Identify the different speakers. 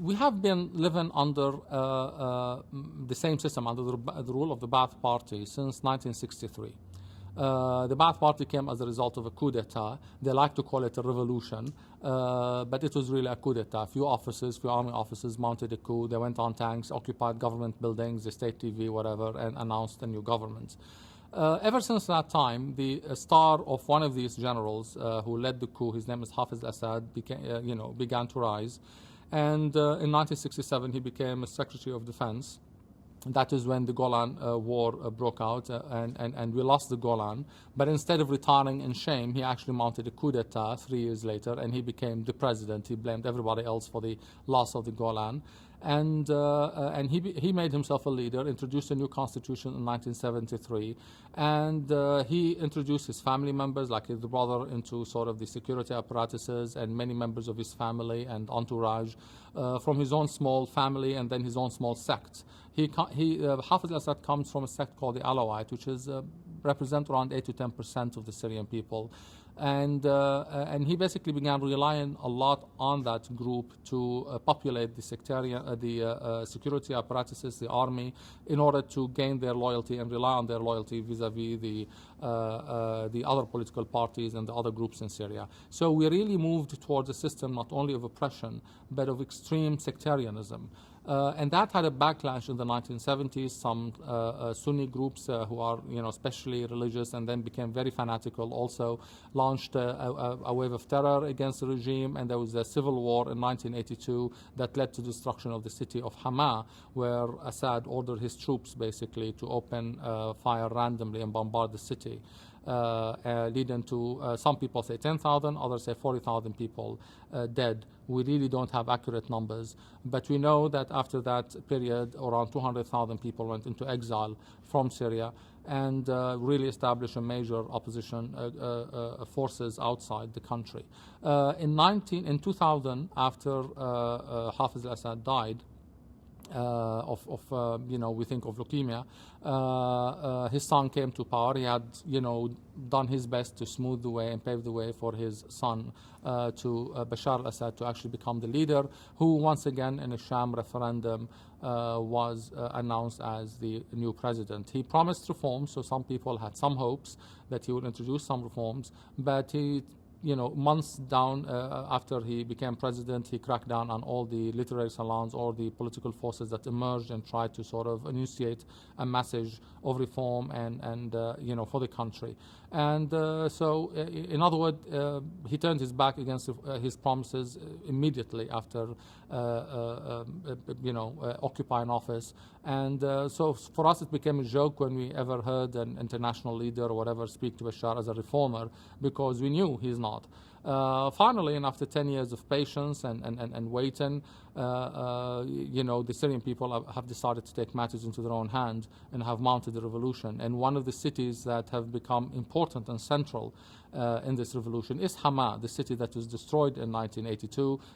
Speaker 1: we have been living under the same system, under the rule of the Ba'ath Party since 1963. The Ba'ath Party came as a result of a coup d'etat. They like to call it a revolution, but it was really a coup d'etat. Few army officers mounted a coup. They went on tanks, occupied government buildings, the state TV, whatever, and announced a new government. Ever since that time, the star of one of these generals who led the coup, his name is Hafez Assad, began to rise. And in 1967, he became a Secretary of Defense. That is when the Golan War broke out, and we lost the Golan. But instead of retiring in shame, he actually mounted a coup d'etat 3 years later, and he became the president. He blamed everybody else for the loss of the Golan. And he made himself a leader, introduced a new constitution in 1973, and he introduced his family members, like his brother, into sort of the security apparatuses, and many members of his family and entourage from his own small family and then his own small sect. Hafez al-Assad comes from a sect called the Alawite, which is represent around 8 to 10% of the Syrian people. And he basically began relying a lot on that group to populate the security apparatuses, the army, in order to gain their loyalty and rely on their loyalty vis-a-vis the other political parties and the other groups in Syria. So we really moved towards a system not only of oppression, but of extreme sectarianism. And that had a backlash in the 1970s. Some Sunni groups who are, especially religious, and then became very fanatical, also launched a wave of terror against the regime. And there was a civil war in 1982 that led to the destruction of the city of Hama, where Assad ordered his troops basically to open fire randomly and bombard the city. Leading to some people say 10,000, others say 40,000 people dead. We really don't have accurate numbers, but we know that after that period, around 200,000 people went into exile from Syria and really established a major opposition forces outside the country. In 2000, after Hafez al-Assad died, we think of leukemia. His son came to power. He had, done his best to smooth the way and pave the way for his son, to Bashar al-Assad, to actually become the leader, who once again in a sham referendum was announced as the new president. He promised reforms, so some people had some hopes that he would introduce some reforms, but he months down after he became president, he cracked down on all the literary salons or the political forces that emerged and tried to sort of initiate a message of reform and for the country. And so, in other words, he turned his back against his promises immediately after occupying office. And so for us it became a joke when we ever heard an international leader or whatever speak to Bashar as a reformer, because we knew he's not. Finally, and after 10 years of patience and waiting, the Syrian people have decided to take matters into their own hands and have mounted the revolution. And one of the cities that have become important and central in this revolution is Hama, the city that was destroyed in 1982.